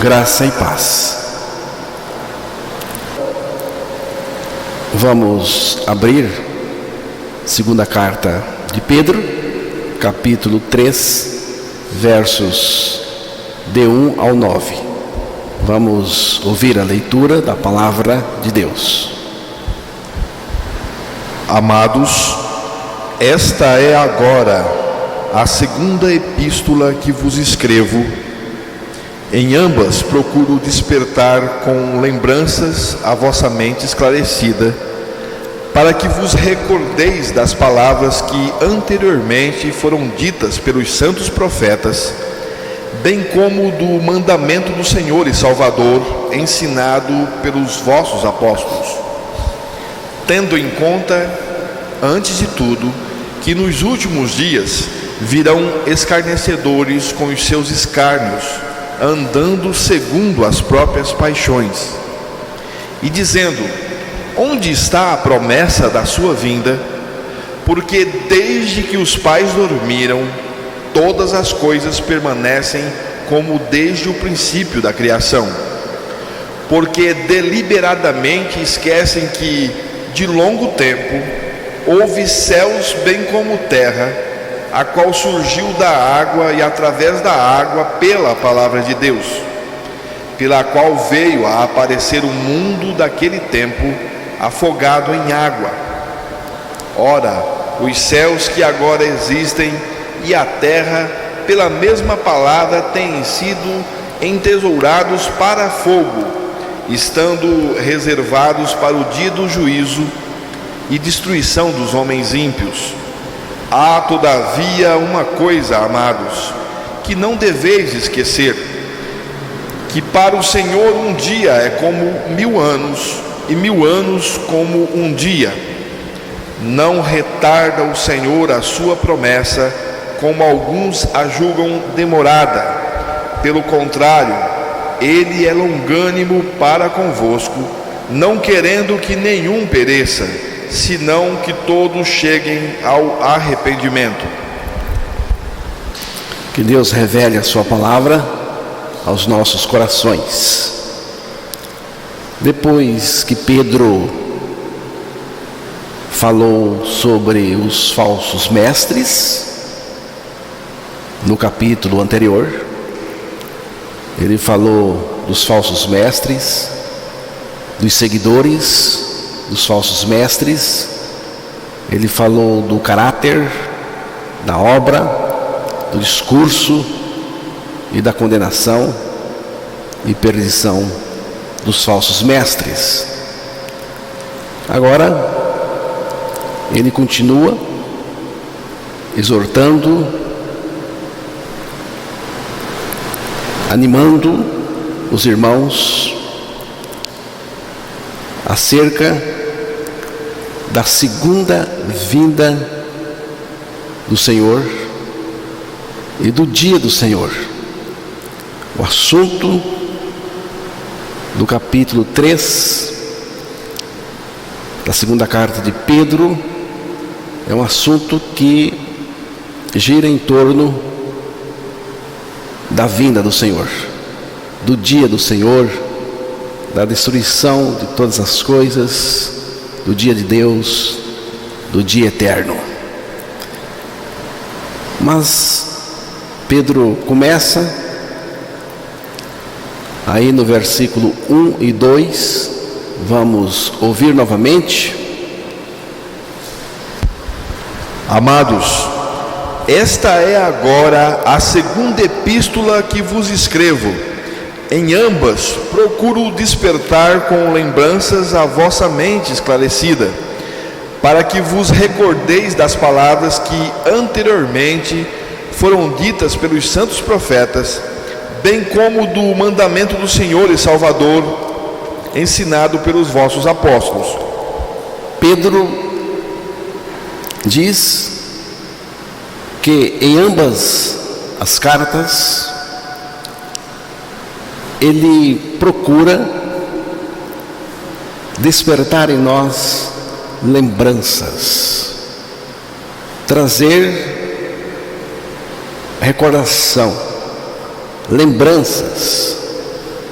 Graça e paz. Vamos abrir segunda carta de Pedro, capítulo 3, versos de 1 ao 9. Vamos ouvir a leitura da palavra de Deus. Amados, esta é agora a segunda epístola que vos escrevo. Em ambas procuro despertar com lembranças a vossa mente esclarecida, para que vos recordeis das palavras que anteriormente foram ditas pelos santos profetas, bem como do mandamento do Senhor e Salvador, ensinado pelos vossos apóstolos. Tendo em conta, antes de tudo, que nos últimos dias virão escarnecedores com os seus escárnios, andando segundo as próprias paixões, e dizendo: onde está a promessa da sua vinda? Porque desde que os pais dormiram, todas as coisas permanecem como desde o princípio da criação. Porque deliberadamente esquecem que, de longo tempo, houve céus bem como terra, a qual surgiu da água e através da água pela palavra de Deus, pela qual veio a aparecer o mundo daquele tempo, afogado em água. Ora, os céus que agora existem e a terra, pela mesma palavra, têm sido entesourados para fogo, estando reservados para o dia do juízo e destruição dos homens ímpios. Há, todavia, uma coisa, amados, que não deveis esquecer: que para o Senhor um dia é como 1000 anos, e 1000 anos como um dia. Não retarda o Senhor a sua promessa, como alguns a julgam demorada. Pelo contrário, Ele é longânimo para convosco, não querendo que nenhum pereça, senão que todos cheguem ao arrependimento. Que Deus revele a sua palavra aos nossos corações. Depois que Pedro falou sobre os falsos mestres, no capítulo anterior, ele falou dos falsos mestres, dos seguidores dos falsos mestres. Ele falou do caráter, da obra, do discurso e da condenação e perdição dos falsos mestres. Agora ele continua exortando, animando os irmãos acerca da segunda vinda do Senhor e do dia do Senhor. O assunto do capítulo 3 da segunda carta de Pedro é um assunto que gira em torno da vinda do Senhor, do dia do Senhor, da destruição de todas as coisas, do dia de Deus, do dia eterno. Mas Pedro começa aí no versículo 1 e 2, vamos ouvir novamente. Amados, esta é agora a segunda epístola que vos escrevo. Em ambas procuro despertar com lembranças a vossa mente esclarecida, para que vos recordeis das palavras que anteriormente foram ditas pelos santos profetas, bem como do mandamento do Senhor e Salvador, ensinado pelos vossos apóstolos. Pedro diz que em ambas as cartas ele procura despertar em nós lembranças, trazer recordação, lembranças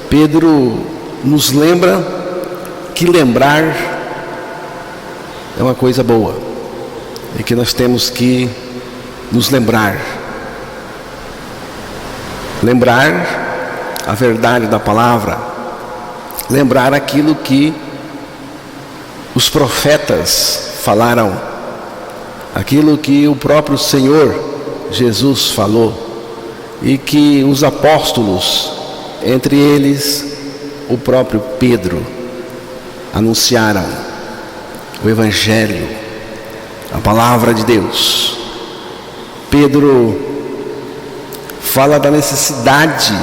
Pedro nos lembra que lembrar é uma coisa boa e que nós temos que nos lembrar a verdade da palavra, lembrar aquilo que os profetas falaram, aquilo que o próprio Senhor Jesus falou e que os apóstolos, entre eles o próprio Pedro, anunciaram o Evangelho, a palavra de Deus. Pedro fala da necessidade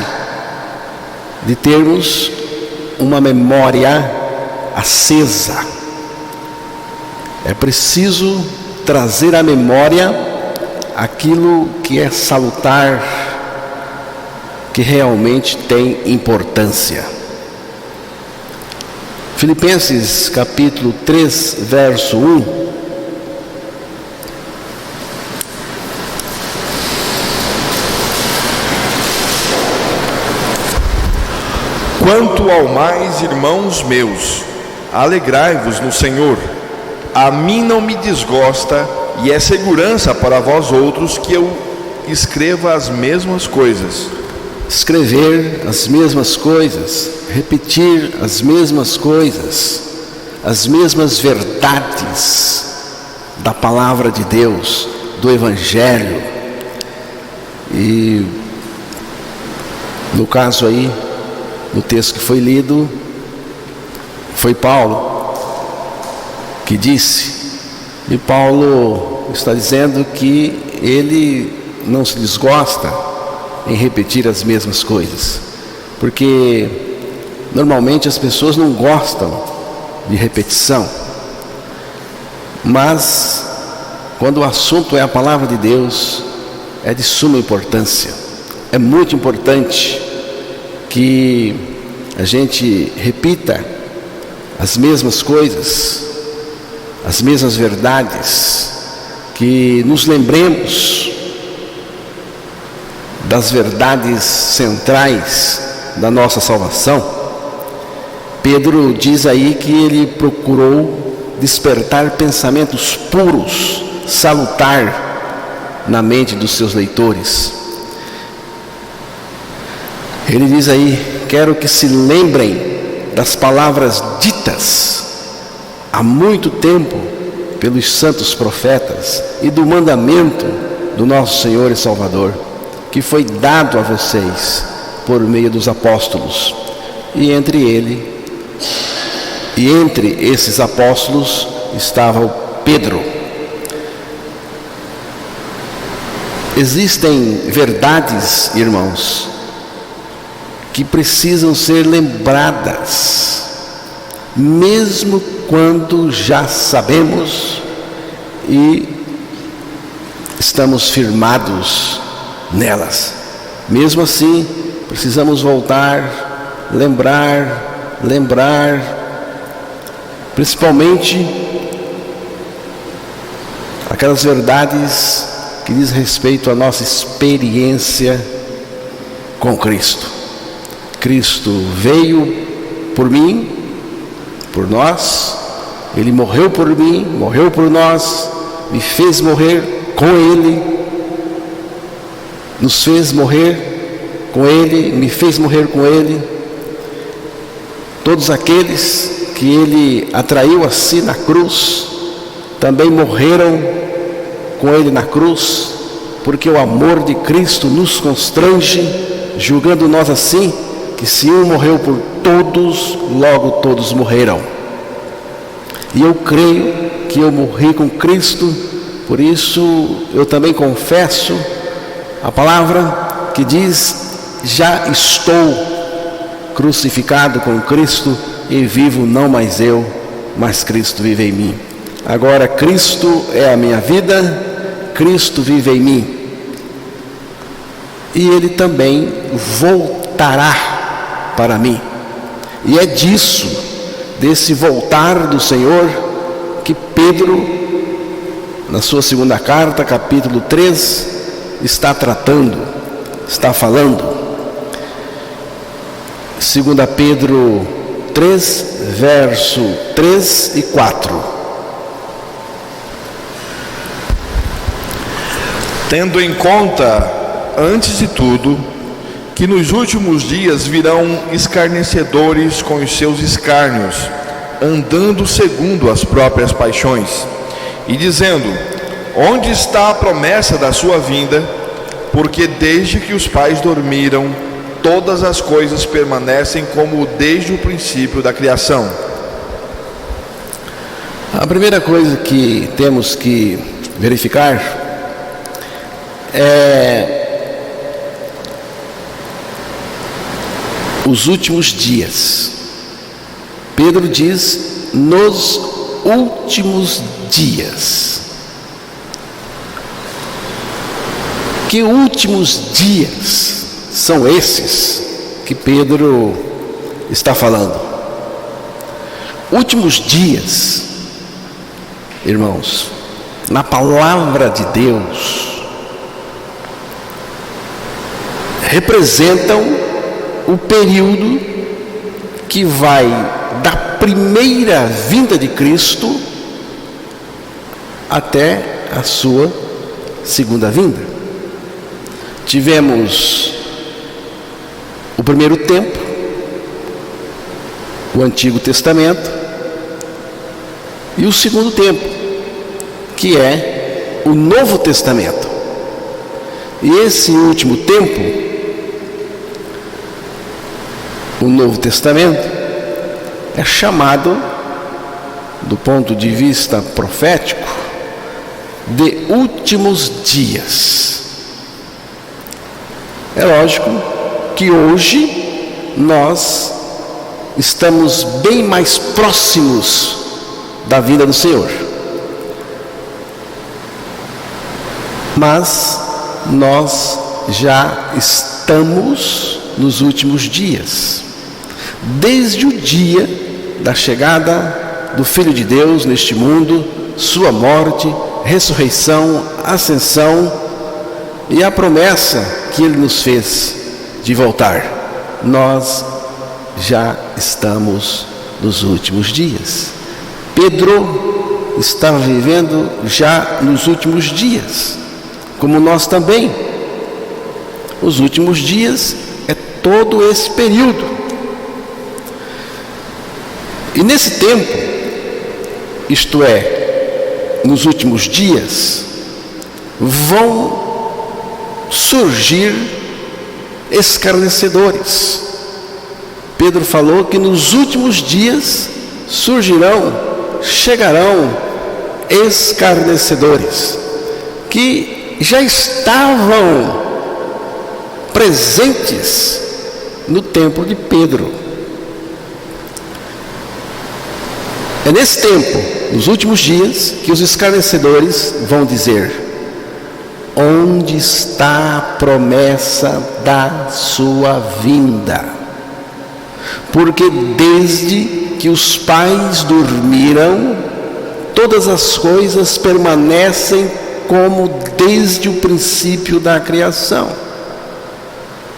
de termos uma memória acesa. É preciso trazer à memória aquilo que é salutar, que realmente tem importância. Filipenses capítulo 3, verso 1. Quanto ao mais, irmãos meus, alegrai-vos no Senhor. A mim não me desgosta e é segurança para vós outros que eu escreva as mesmas coisas. Escrever as mesmas coisas, repetir as mesmas coisas, as mesmas verdades da palavra de Deus, do Evangelho. E no caso aí, no texto que foi lido, foi Paulo que disse, e Paulo está dizendo que ele não se desgosta em repetir as mesmas coisas, porque normalmente as pessoas não gostam de repetição, mas quando o assunto é a palavra de Deus, é de suma importância. É muito importante que a gente repita as mesmas coisas, as mesmas verdades, que nos lembremos das verdades centrais da nossa salvação. Pedro diz aí que ele procurou despertar pensamentos puros, salutar na mente dos seus leitores. Ele diz aí: quero que se lembrem das palavras ditas há muito tempo pelos santos profetas e do mandamento do nosso Senhor e Salvador, que foi dado a vocês por meio dos apóstolos. E entre esses apóstolos estava o Pedro. Existem verdades, irmãos, que precisam ser lembradas, mesmo quando já sabemos e estamos firmados nelas. Mesmo assim, precisamos voltar, lembrar, principalmente aquelas verdades que diz respeito à nossa experiência com Cristo. Cristo veio por mim, por nós, Ele morreu por mim, morreu por nós, me fez morrer com Ele, nos fez morrer com Ele, me fez morrer com Ele. Todos aqueles que Ele atraiu a si na cruz, também morreram com Ele na cruz, porque o amor de Cristo nos constrange, julgando nós assim, que se um morreu por todos, logo todos morreram. E eu creio que eu morri com Cristo, por isso eu também confesso a palavra que diz: já estou crucificado com Cristo e vivo não mais eu, mas Cristo vive em mim. Agora Cristo é a minha vida, Cristo vive em mim. E Ele também voltará para mim. E é desse voltar do Senhor, que Pedro, na sua segunda carta, capítulo 3, está tratando, está falando. 2 Pedro 3, verso 3 e 4. Tendo em conta, antes de tudo, que nos últimos dias virão escarnecedores com os seus escárnios, andando segundo as próprias paixões, e dizendo: onde está a promessa da sua vinda? Porque desde que os pais dormiram, todas as coisas permanecem como desde o princípio da criação. A primeira coisa que temos que verificar é os últimos dias. Pedro diz: nos últimos dias. Que últimos dias são esses que Pedro está falando? Últimos dias, irmãos, na palavra de Deus, representam o período que vai da primeira vinda de Cristo até a sua segunda vinda. Tivemos o primeiro tempo, o Antigo Testamento, e o segundo tempo, que é o Novo Testamento. E esse último tempo, o Novo Testamento, é chamado, do ponto de vista profético, de últimos dias. É lógico que hoje nós estamos bem mais próximos da vinda do Senhor, mas nós já estamos nos últimos dias, desde o dia da chegada do Filho de Deus neste mundo, sua morte, ressurreição, ascensão e a promessa que Ele nos fez de voltar. Nós já estamos nos últimos dias. Pedro estava vivendo já nos últimos dias, como nós também. Os últimos dias é todo esse período. E nesse tempo, isto é, nos últimos dias, vão surgir escarnecedores. Pedro falou que nos últimos dias chegarão escarnecedores, que já estavam presentes no tempo de Pedro. É nesse tempo, nos últimos dias, que os escarnecedores vão dizer: onde está a promessa da sua vinda? Porque desde que os pais dormiram, todas as coisas permanecem como desde o princípio da criação.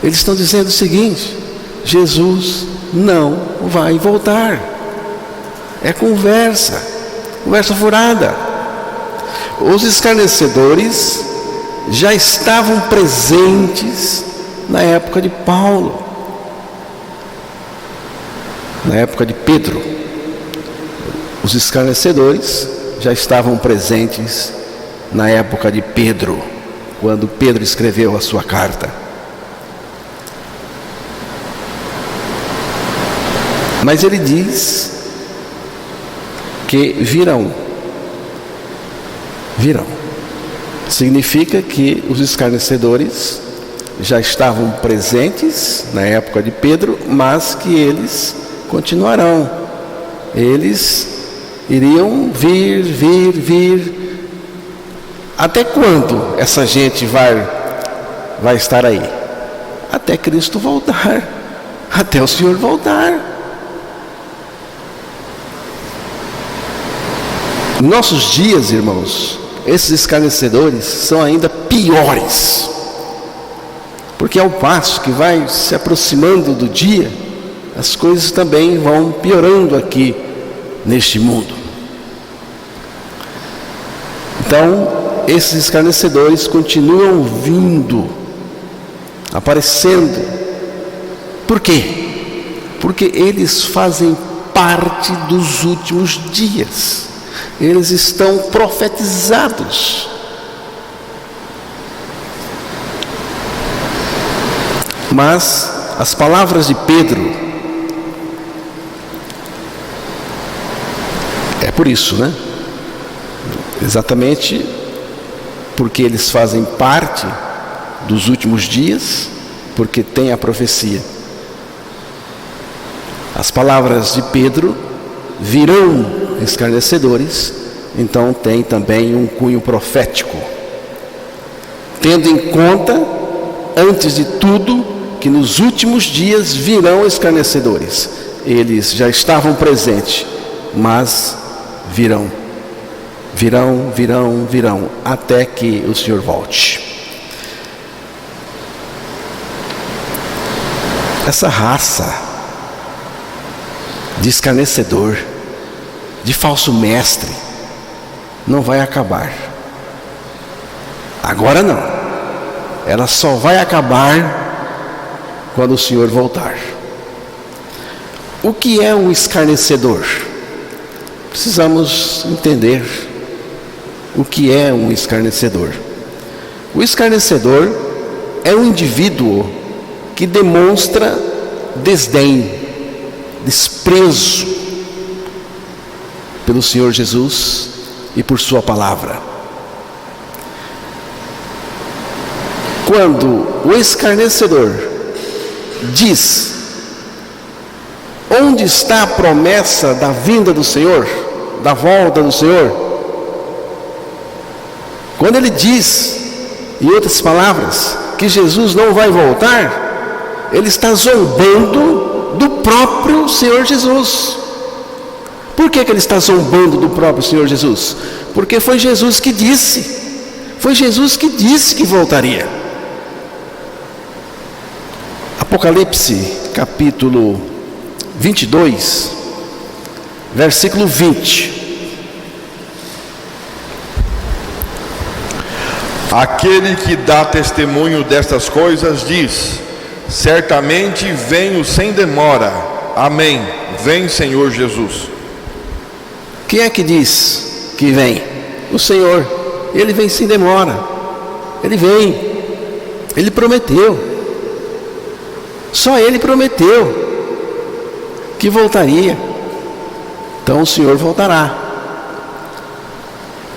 Eles estão dizendo o seguinte: Jesus não vai voltar. É conversa furada. Os escarnecedores já estavam presentes na época de Paulo, na época de Pedro. Os escarnecedores já estavam presentes na época de Pedro, quando Pedro escreveu a sua carta. Mas ele diz que virão. Significa que os escarnecedores já estavam presentes na época de Pedro, mas que eles continuarão. Eles iriam vir. Até quando essa gente vai estar aí? Até Cristo voltar, até o Senhor voltar. Em nossos dias, irmãos, esses escarnecedores são ainda piores, porque ao passo que vai se aproximando do dia, as coisas também vão piorando aqui neste mundo. Então, esses escarnecedores continuam vindo, aparecendo. Por quê? Porque eles fazem parte dos últimos dias. Eles estão profetizados. Mas as palavras de Pedro, é por isso, né? Exatamente porque eles fazem parte dos últimos dias, porque tem a profecia. As palavras de Pedro virão escarnecedores, então tem também um cunho profético, tendo em conta, antes de tudo, que nos últimos dias virão escarnecedores. Eles já estavam presentes, mas virão, até que o Senhor volte. Essa raça de escarnecedor, de falso mestre, não vai acabar. Agora não. Ela só vai acabar quando o Senhor voltar. O que é um escarnecedor? Precisamos entender o que é um escarnecedor. O escarnecedor é um indivíduo que demonstra desdém, desprezo pelo Senhor Jesus e por sua palavra. Quando o escarnecedor diz: onde está a promessa da vinda do Senhor, da volta do Senhor? Quando ele diz, em outras palavras, que Jesus não vai voltar, ele está zombando do próprio Senhor Jesus. Por que ele está zombando do próprio Senhor Jesus? Porque foi Jesus que disse que voltaria. Apocalipse capítulo 22, versículo 20. Aquele que dá testemunho destas coisas diz: certamente venho sem demora. Amém. Vem, Senhor Jesus. Quem é que diz que vem? O Senhor. Ele vem sem demora. Ele vem. Ele prometeu. Só Ele prometeu que voltaria. Então o Senhor voltará.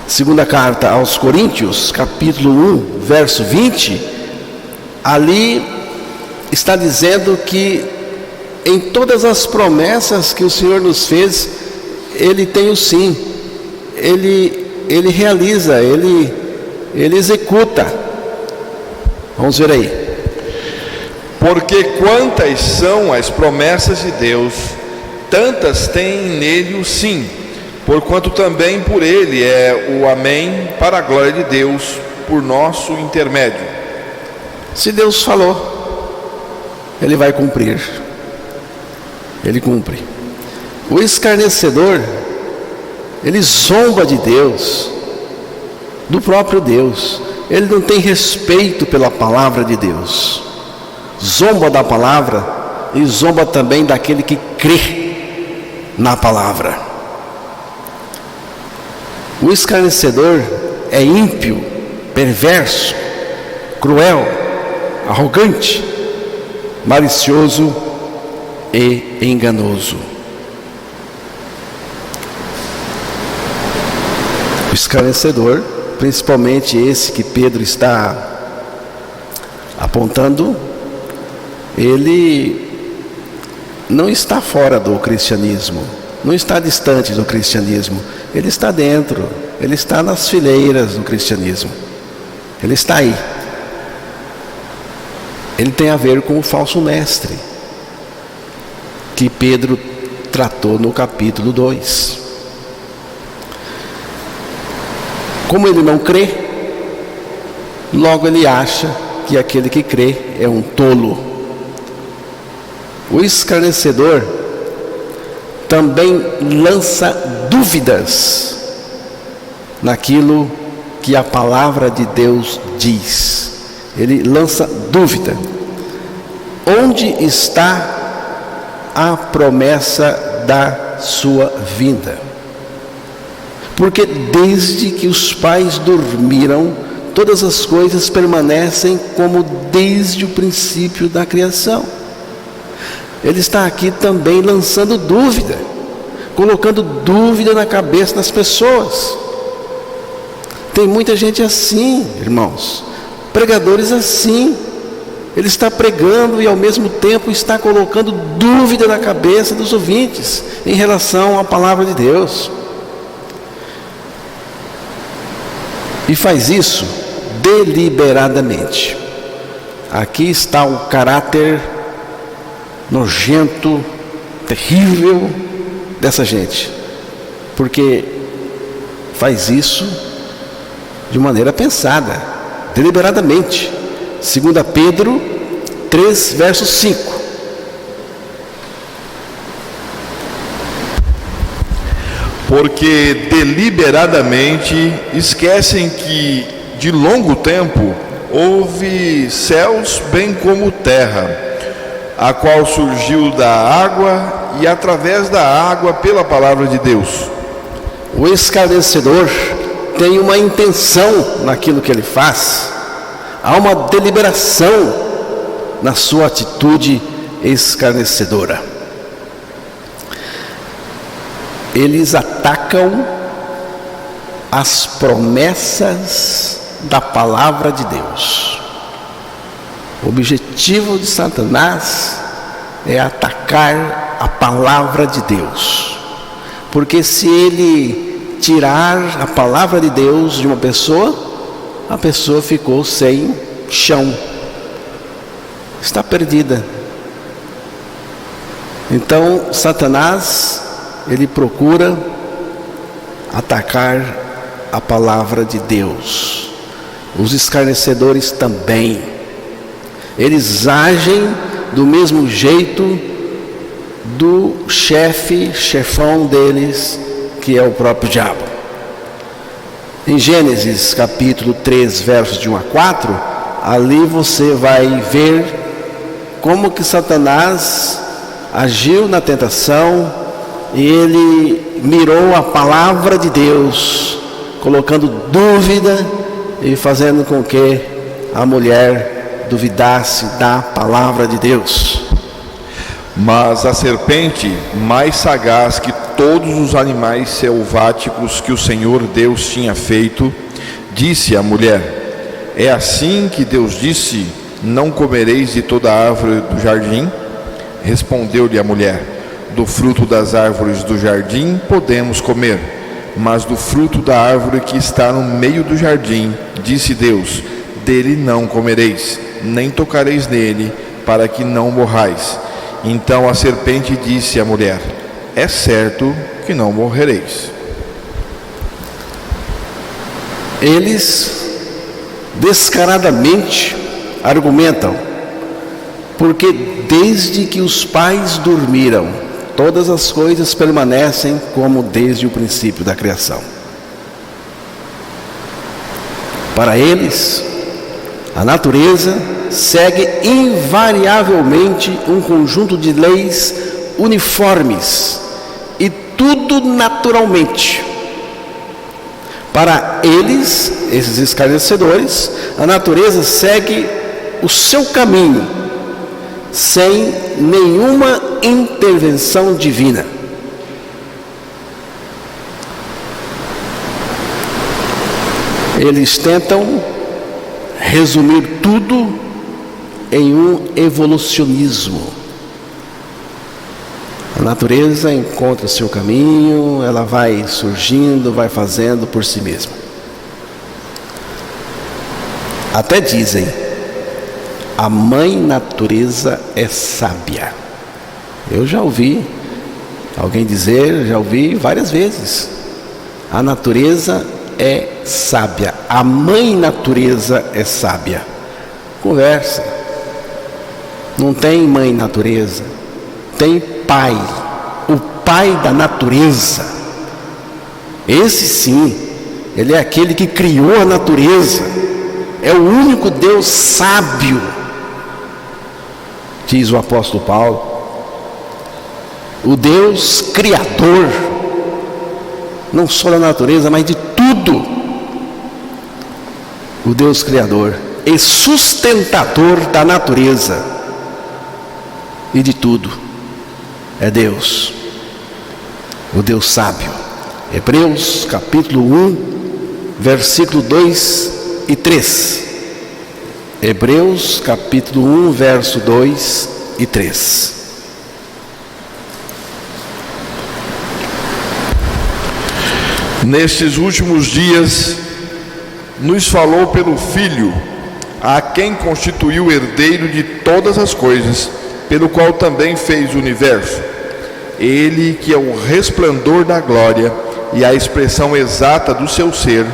Segunda carta aos Coríntios, capítulo 1, verso 20, ali está dizendo que em todas as promessas que o Senhor nos fez, Ele tem o sim, Ele realiza, Ele executa. Vamos ver aí. Porque quantas são as promessas de Deus, tantas tem nele o sim, porquanto também por ele é o amém, para a glória de Deus, por nosso intermédio. Se Deus falou, Ele vai cumprir. Ele cumpre. O escarnecedor, ele zomba de Deus, do próprio Deus. Ele não tem respeito pela palavra de Deus. Zomba da palavra e zomba também daquele que crê na palavra. O escarnecedor é ímpio, perverso, cruel, arrogante, malicioso e enganoso. O escarnecedor, principalmente esse que Pedro está apontando, ele não está fora do cristianismo, não está distante do cristianismo, ele está dentro, ele está nas fileiras do cristianismo, ele está aí. Ele tem a ver com o falso mestre, que Pedro tratou no capítulo 2. Como ele não crê, logo ele acha que aquele que crê é um tolo, O escarnecedor também lança dúvidas naquilo que a palavra de Deus diz. Ele lança dúvida. Onde está a promessa da sua vinda? Porque desde que os pais dormiram, todas as coisas permanecem como desde o princípio da criação. Ele está aqui também lançando dúvida, colocando dúvida na cabeça das pessoas. Tem muita gente assim, irmãos, pregadores assim. Ele está pregando e ao mesmo tempo está colocando dúvida na cabeça dos ouvintes em relação à palavra de Deus. E faz isso deliberadamente. Aqui está o caráter nojento, terrível dessa gente, porque faz isso de maneira pensada, deliberadamente. 2 Pedro 3, verso 5. Porque deliberadamente esquecem que de longo tempo houve céus bem como terra, a qual surgiu da água e através da água pela palavra de Deus. O escarnecedor tem uma intenção naquilo que ele faz. Há uma deliberação na sua atitude escarnecedora. Eles atacam as promessas da palavra de Deus. O objetivo de Satanás é atacar a palavra de Deus. Porque se ele tirar a palavra de Deus de uma pessoa, a pessoa ficou sem chão, está perdida. Então Satanás, ele procura atacar a palavra de Deus. Os escarnecedores também, eles agem do mesmo jeito do chefão deles, que é o próprio diabo. Em Gênesis capítulo 3, versos de 1 a 4, ali você vai ver como que Satanás agiu na tentação, e ele mirou a palavra de Deus, colocando dúvida e fazendo com que a mulher duvidasse da palavra de Deus. Mas a serpente, mais sagaz que todos os animais selváticos que o Senhor Deus tinha feito, disse à mulher: é assim que Deus disse: não comereis de toda árvore do jardim? Respondeu-lhe a mulher: do fruto das árvores do jardim podemos comer, mas do fruto da árvore que está no meio do jardim, disse Deus: dele não comereis, nem tocareis nele, para que não morrais. Então a serpente disse à mulher: é certo que não morrereis. Eles descaradamente argumentam, porque desde que os pais dormiram, todas as coisas permanecem como desde o princípio da criação. Para eles, a natureza segue invariavelmente um conjunto de leis uniformes, e tudo naturalmente. Para eles, esses escarnecedores, a natureza segue o seu caminho, sem nenhuma intervenção divina. Eles tentam resumir tudo em um evolucionismo. A natureza encontra o seu caminho, ela vai surgindo, vai fazendo por si mesma. Até dizem: a mãe natureza é sábia. Eu já ouvi alguém dizer, já ouvi várias vezes: a natureza é sábia, a mãe natureza é sábia. Conversa. Não tem mãe natureza, tem pai, o pai da natureza. Esse sim, ele é aquele que criou a natureza, é o único Deus sábio, diz o apóstolo Paulo, o Deus criador, não só da natureza, mas de tudo. O Deus criador e sustentador da natureza e de tudo é Deus, o Deus sábio. Hebreus capítulo 1, versículo 2 e 3. Hebreus capítulo 1, verso 2 e 3. Nestes últimos dias, nos falou pelo Filho, a quem constituiu herdeiro de todas as coisas, pelo qual também fez o universo. Ele que é o resplendor da glória e a expressão exata do seu ser,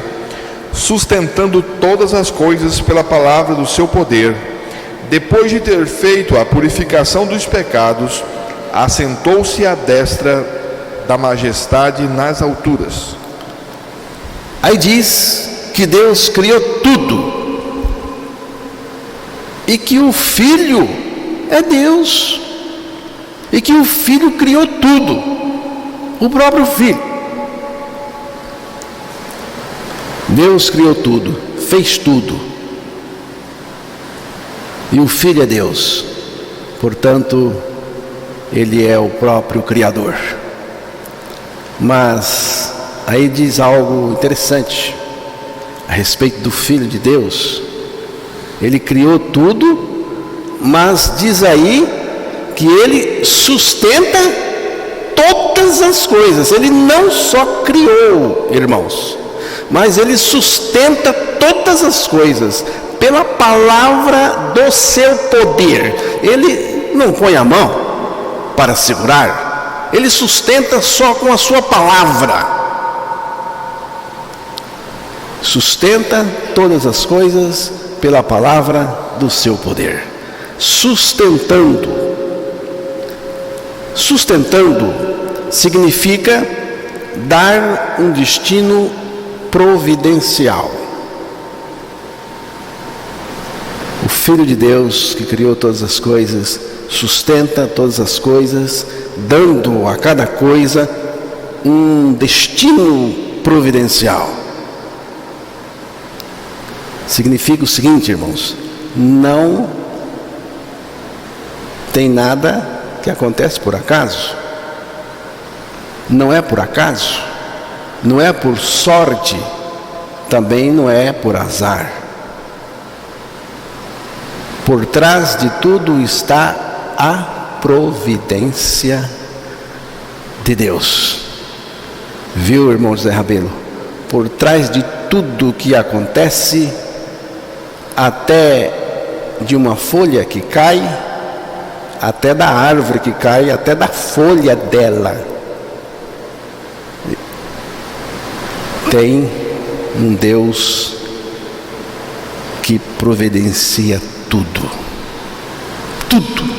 sustentando todas as coisas pela palavra do seu poder, depois de ter feito a purificação dos pecados, assentou-se à destra da majestade nas alturas. Aí diz que Deus criou tudo e que o Filho é Deus e que o Filho criou tudo, o próprio Filho. Deus criou tudo, fez tudo, e o Filho é Deus, portanto ele é o próprio Criador. Mas aí diz algo interessante a respeito do Filho de Deus. Ele criou tudo, mas diz aí que ele sustenta todas as coisas. Ele não só criou, irmãos, mas ele sustenta todas as coisas pela palavra do seu poder. Ele não põe a mão para segurar, ele sustenta só com a sua palavra. Sustenta todas as coisas pela palavra do seu poder. Sustentando significa dar um destino providencial. O Filho de Deus que criou todas as coisas sustenta todas as coisas, dando a cada coisa um destino providencial. Significa o seguinte, irmãos: não tem nada que acontece por acaso. Não é por acaso, não é por sorte, também não é por azar. Por trás de tudo está a providência de Deus. Viu, irmão José Rabelo? Por trás de tudo que acontece, até de uma folha que cai, até da árvore que cai, até da folha dela, tem um Deus que providencia tudo. Tudo.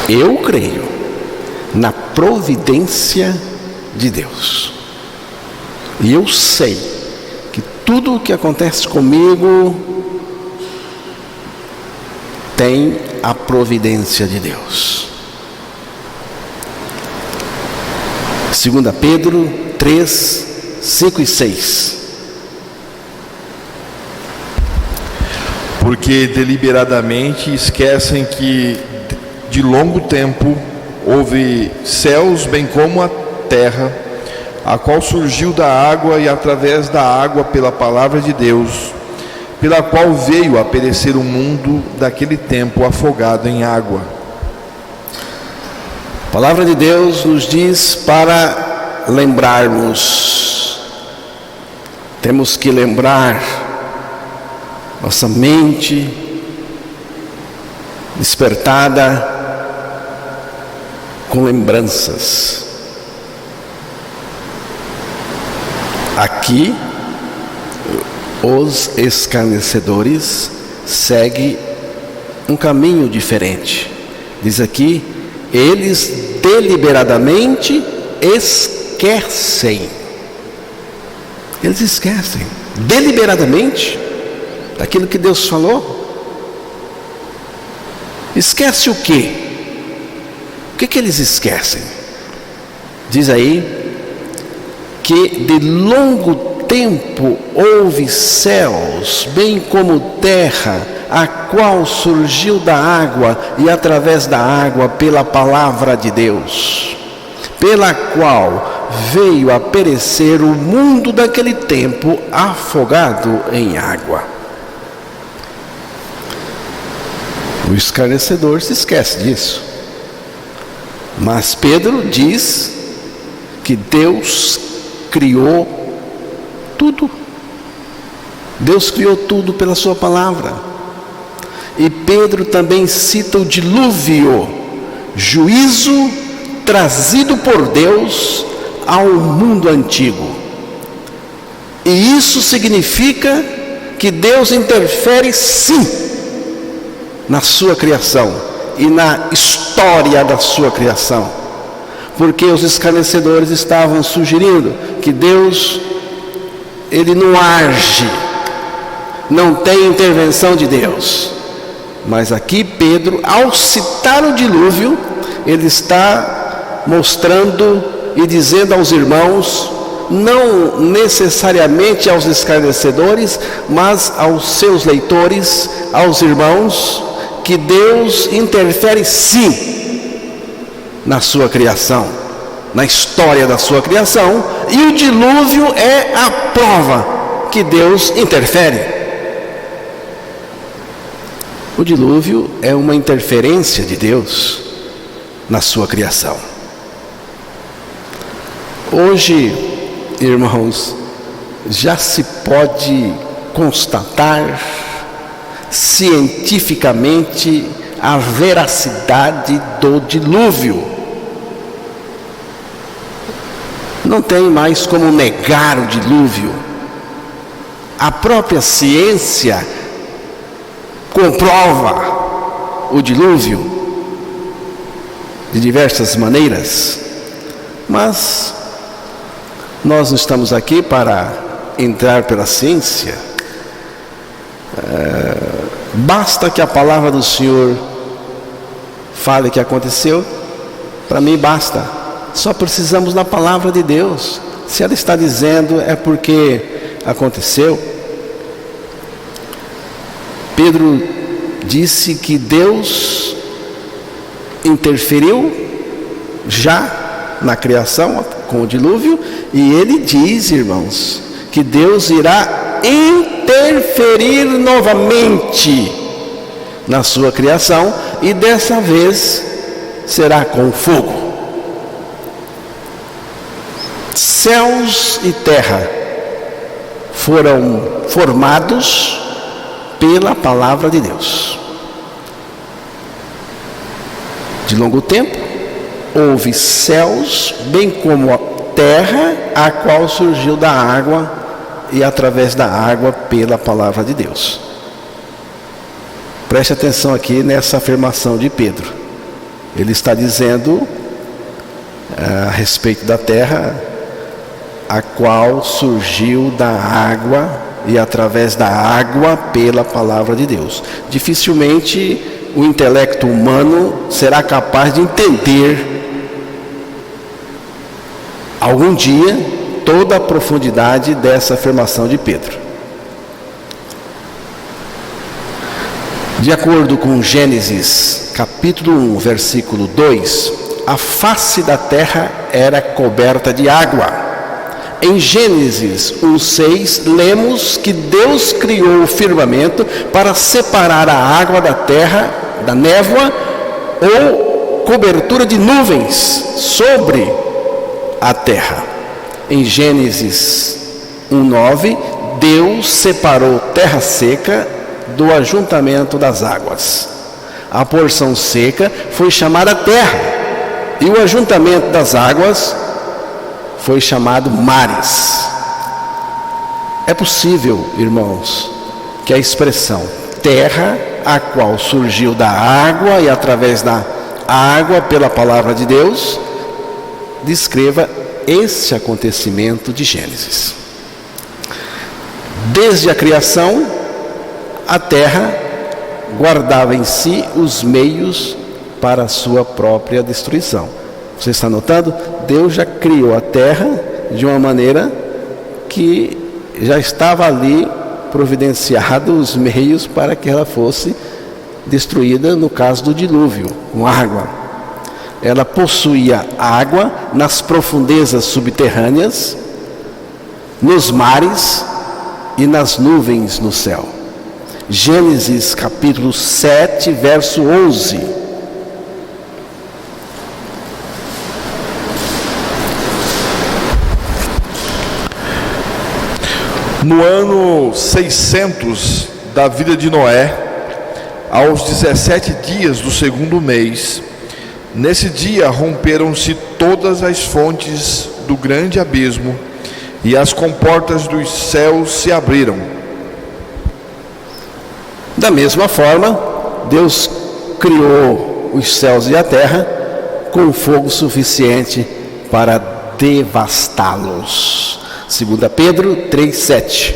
Eu creio na providência de Deus. E eu sei que tudo o que acontece comigo tem a providência de Deus. 2 Pedro 3, 5 e 6. Porque deliberadamente esquecem que de longo tempo houve céus bem como a terra, a qual surgiu da água e através da água pela palavra de Deus, pela qual veio a perecer o mundo daquele tempo afogado em água. A palavra de Deus nos diz para lembrarmos. Temos que lembrar, nossa mente despertada com lembranças. Aqui, os escarnecedores seguem um caminho diferente. Diz aqui, eles deliberadamente esquecem. Eles esquecem, deliberadamente, daquilo que Deus falou. Esquece o quê? O que eles esquecem? Diz aí que de longo tempo houve céus, bem como terra, a qual surgiu da água e através da água pela palavra de Deus, pela qual veio a perecer o mundo daquele tempo afogado em água. O escarnecedor se esquece disso. Mas Pedro diz que Deus criou tudo. Deus criou tudo pela sua palavra. E Pedro também cita o dilúvio, juízo trazido por Deus ao mundo antigo. E isso significa que Deus interfere sim na sua criação e na história da sua criação, porque os escarnecedores estavam sugerindo que Deus, ele não age, não tem intervenção de Deus. Mas aqui Pedro, ao citar o dilúvio, ele está mostrando e dizendo aos irmãos, não necessariamente aos escarnecedores, mas aos seus leitores, aos irmãos, que Deus interfere sim na sua criação, na história da sua criação, e o dilúvio é a prova que Deus interfere. O dilúvio é uma interferência de Deus na sua criação. Hoje, irmãos, já se pode constatar cientificamente a veracidade do dilúvio. Não tem mais como negar o dilúvio. A própria ciência comprova o dilúvio de diversas maneiras. Mas nós não estamos aqui para entrar pela ciência. Basta que a palavra do Senhor fale que aconteceu. Para mim basta. Só precisamos da palavra de Deus. Se ela está dizendo, é porque aconteceu. Pedro disse que Deus interferiu já na criação com o dilúvio, e ele diz, irmãos, que Deus irá interferir novamente na sua criação, e dessa vez será com fogo. Céus e terra foram formados pela palavra de Deus. De longo tempo houve céus, bem como a terra, a qual surgiu da água e através da água pela palavra de Deus. Preste atenção aqui nessa afirmação de Pedro. Ele está dizendo a respeito da terra, a qual surgiu da água e através da água pela palavra de Deus. Dificilmente o intelecto humano será capaz de entender algum dia toda a profundidade dessa afirmação de Pedro. De acordo com Gênesis capítulo 1, versículo 2, a face da terra era coberta de água. Em Gênesis 1:6, lemos que Deus criou o firmamento para separar a água da terra, da névoa ou cobertura de nuvens sobre a terra. Em Gênesis 1:9, Deus separou terra seca do ajuntamento das águas. A porção seca foi chamada terra, e o ajuntamento das águas foi chamado mares. É possível, irmãos, que a expressão terra a qual surgiu da água e através da água pela palavra de Deus, descreva esse acontecimento de Gênesis. Desde a criação, a terra guardava em si os meios para a sua própria destruição. Você está notando? Deus já criou a terra de uma maneira que já estava ali providenciado os meios para que ela fosse destruída no caso do dilúvio, com água. Ela possuía água nas profundezas subterrâneas, nos mares e nas nuvens no céu. Gênesis capítulo 7, verso 11. No ano 600 da vida de Noé, aos 17 dias do segundo mês, nesse dia romperam-se todas as fontes do grande abismo e as comportas dos céus se abriram. Da mesma forma, Deus criou os céus e a terra com fogo suficiente para devastá-los. 2 Pedro 3,7.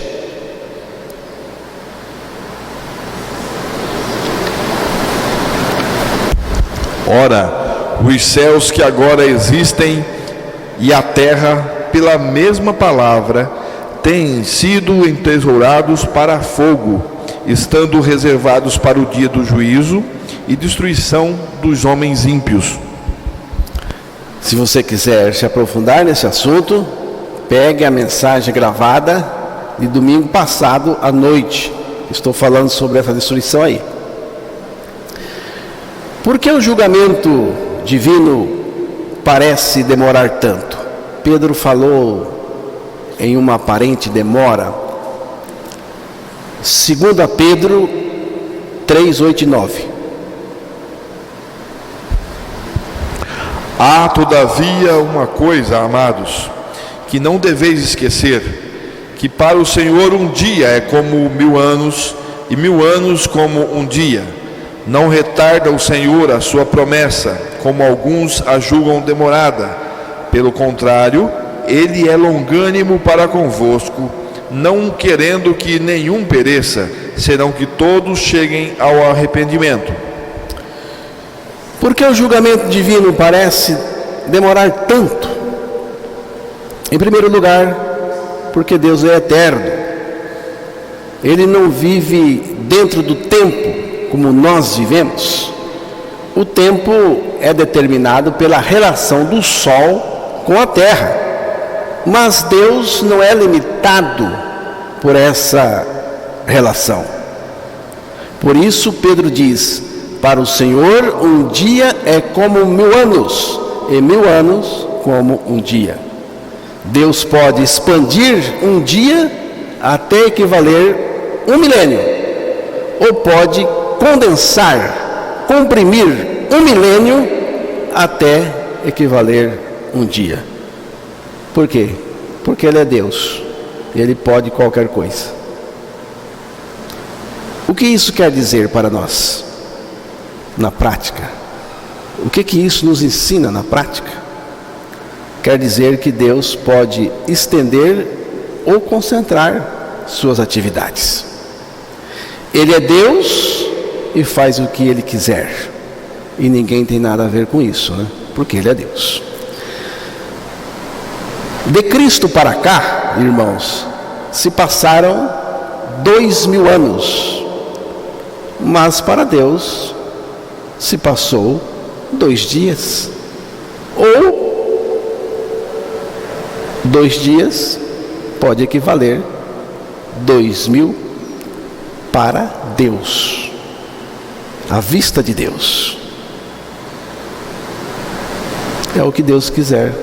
Ora, os céus que agora existem e a terra, pela mesma palavra, têm sido entesourados para fogo, estando reservados para o dia do juízo e destruição dos homens ímpios. Se você quiser se aprofundar nesse assunto, pegue a mensagem gravada de domingo passado à noite. Estou falando sobre essa destruição aí. Por que o julgamento divino parece demorar tanto? Pedro falou em uma aparente demora. 2 Pedro 3, 8 e 9. Há, todavia, uma coisa, amados, que não deveis esquecer, que para o Senhor um dia é como 1000 anos, e 1000 anos como um dia. Não retarda o Senhor a sua promessa, como alguns a julgam demorada. Pelo contrário, Ele é longânimo para convosco, não querendo que nenhum pereça, senão que todos cheguem ao arrependimento. Por que o julgamento divino parece demorar tanto? Em primeiro lugar, porque Deus é eterno. Ele não vive dentro do tempo como nós vivemos. O tempo é determinado pela relação do Sol com a Terra. Mas Deus não é limitado por essa relação. Por isso Pedro diz: para o Senhor um dia é como 1000 anos, e 1000 anos como um dia. Deus pode expandir um dia até equivaler 1 milênio, ou pode condensar, comprimir 1 milênio até equivaler um dia. Por quê? Porque Ele é Deus, Ele pode qualquer coisa. O que isso quer dizer para nós, na prática? O que isso nos ensina na prática? Quer dizer que Deus pode estender ou concentrar suas atividades. Ele é Deus e faz o que Ele quiser. E ninguém tem nada a ver com isso, né? Porque Ele é Deus. De Cristo para cá, irmãos, se passaram 2000 anos. Mas para Deus se passou 2 dias. Ou 2 dias pode equivaler 2000 para Deus, à vista de Deus. É o que Deus quiser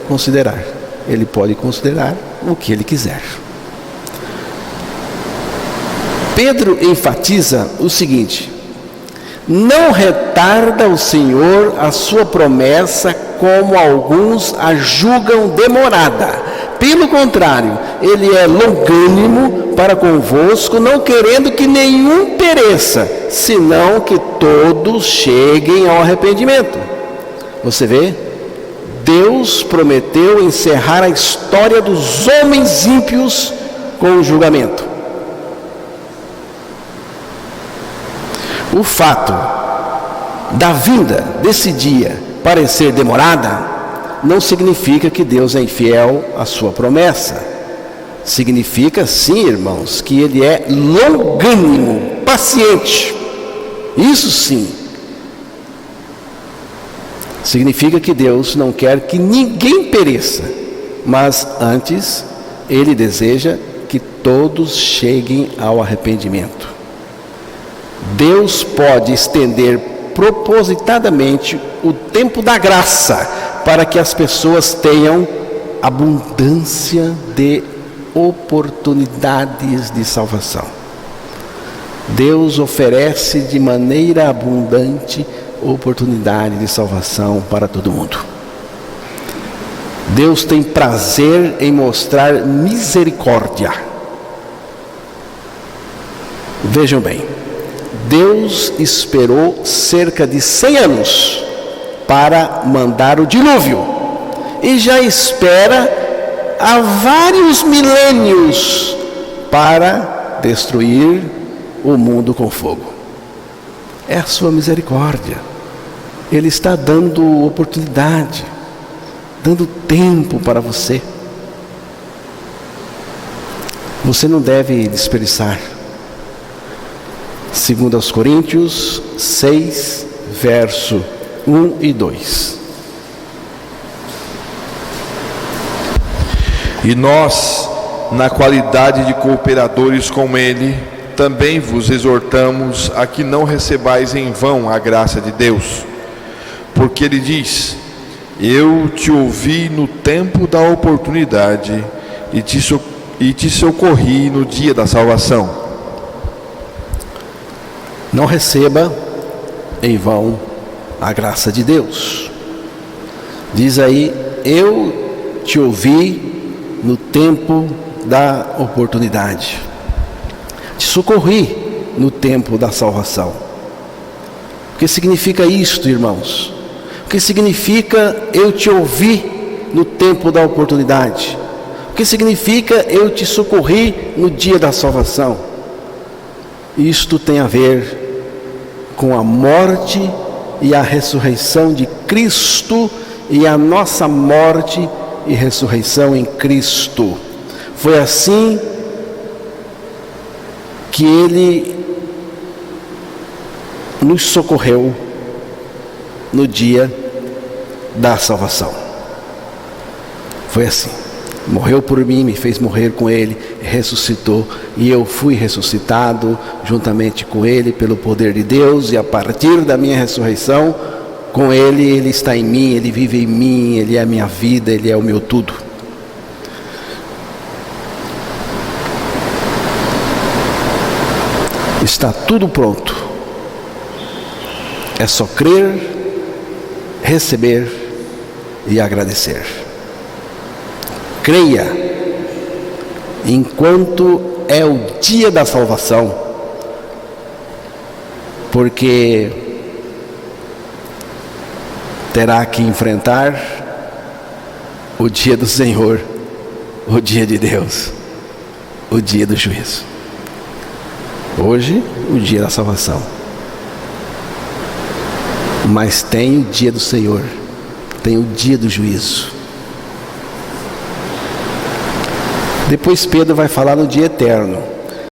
considerar. Ele pode considerar o que Ele quiser. Pedro enfatiza o seguinte: não retarda o Senhor a sua promessa, como alguns a julgam demorada. Pelo contrário, Ele é longânimo para convosco, não querendo que nenhum pereça, senão que todos cheguem ao arrependimento. Você vê? Deus prometeu encerrar a história dos homens ímpios com o julgamento. O fato da vinda desse dia parecer demorada não significa que Deus é infiel à sua promessa. Significa sim, irmãos, que Ele é longânimo, paciente. Isso sim. Significa que Deus não quer que ninguém pereça, mas antes Ele deseja que todos cheguem ao arrependimento. Deus pode estender propositadamente o tempo da graça para que as pessoas tenham abundância de oportunidades de salvação. Deus oferece de maneira abundante oportunidade de salvação para todo mundo. Deus tem prazer em mostrar misericórdia. Vejam bem, Deus esperou cerca de 100 anos para mandar o dilúvio e já espera há vários milênios para destruir o mundo com fogo. É a sua misericórdia. Ele está dando oportunidade, dando tempo para você. Você não deve desperdiçar. 2 Coríntios 6, verso 1 e 2. E nós, na qualidade de cooperadores com Ele, também vos exortamos a que não recebais em vão a graça de Deus. Porque Ele diz: eu te ouvi no tempo da oportunidade e te socorri no dia da salvação. Não receba em vão a graça de Deus. Diz aí: eu te ouvi no tempo da oportunidade, te socorri no tempo da salvação. O que significa isto, irmãos? O que significa eu te ouvi no tempo da oportunidade? O que significa eu te socorri no dia da salvação? Isto tem a ver com a morte e a ressurreição de Cristo e a nossa morte e ressurreição em Cristo. Foi assim que Ele nos socorreu no dia da salvação. Foi assim. Morreu por mim, me fez morrer com Ele, ressuscitou, e eu fui ressuscitado juntamente com Ele pelo poder de Deus, e a partir da minha ressurreição, com Ele, Ele está em mim, Ele vive em mim, Ele é a minha vida, Ele é o meu tudo. Está tudo pronto. É só crer, receber e agradecer. Creia, enquanto é o dia da salvação, porque terá que enfrentar o dia do Senhor, o dia de Deus, o dia do juízo. Hoje, o dia da salvação, mas tem o dia do Senhor, tem o dia do juízo. Depois Pedro vai falar no dia eterno.